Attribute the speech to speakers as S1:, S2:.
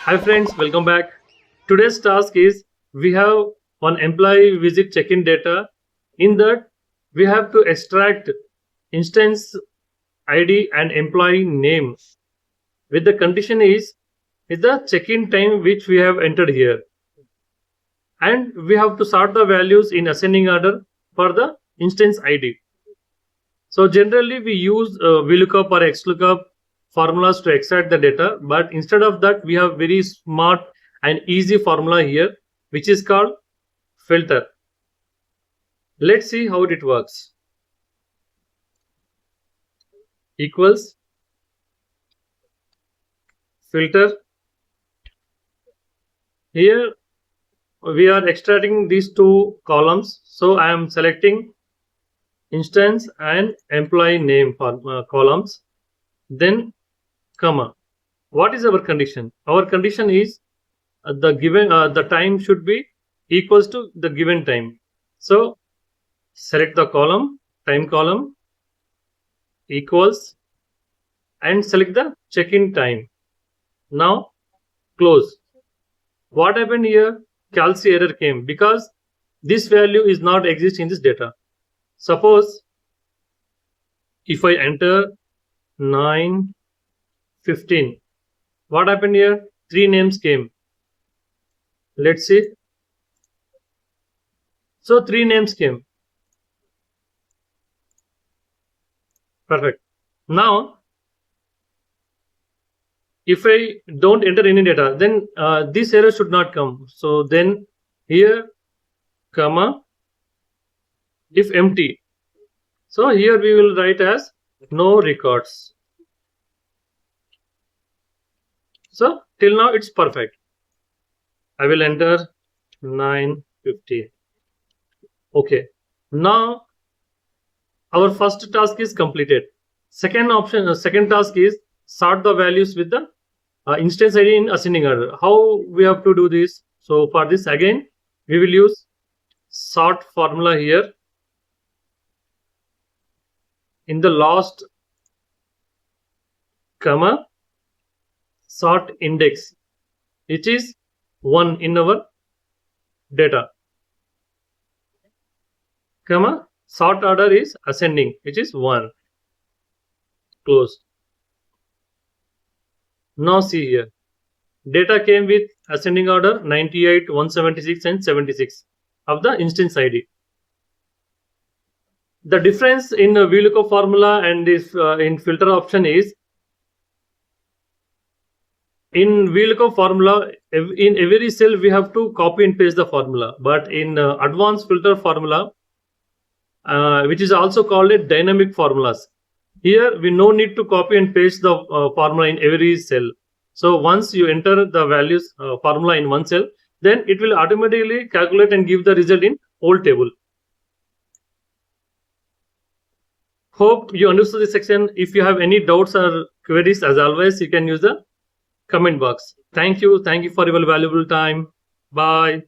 S1: Hi friends, welcome back. Today's task is we have one employee visit check-in data. In that, we have to extract instance ID and employee name. With the condition is the check-in time which we have entered here, and we have to sort the values in ascending order for the instance ID. So generally we use VLOOKUP or XLOOKUP formulas to extract the data, but instead of that we have very smart and easy formula here which is called filter. Let's see how it works. Equals filter. Here we are extracting these two columns, so I am selecting instance and employee name for columns, then comma. What is our condition? Our condition is the given the time should be equals to the given time. So select the column, time column, equals, and select the check-in time. Now close. What happened here? Calc error came because this value is not exist in this data. Suppose if I enter 9:15, what happened here? Three names came. Let's see. So three names came. Perfect. Now if I don't enter any data, then this error should not come. So then here comma if empty. So here we will write as no records. So till now it's perfect. I will enter 9:15. Okay. Now our first task is completed. Second task is sort the values with the instance ID in ascending order. How we have to do this? So for this again we will use sort formula here. In the last comma sort index, it is 1 in our data, comma sort order is ascending, which is 1. Close. Now see here, data came with ascending order 98, 176 and 76 of the instance ID. The difference in the VLOOKUP formula and this in filter option is, in VLOOKUP formula in every cell we have to copy and paste the formula, but in advanced filter formula which is also called a dynamic formulas, here we no need to copy and paste the formula in every cell. So once you enter the values formula in one cell, then it will automatically calculate and give the result in whole table. Hope you understood this section. If you have any doubts or queries, as always, you can use the comment box. Thank you for your valuable time. Bye.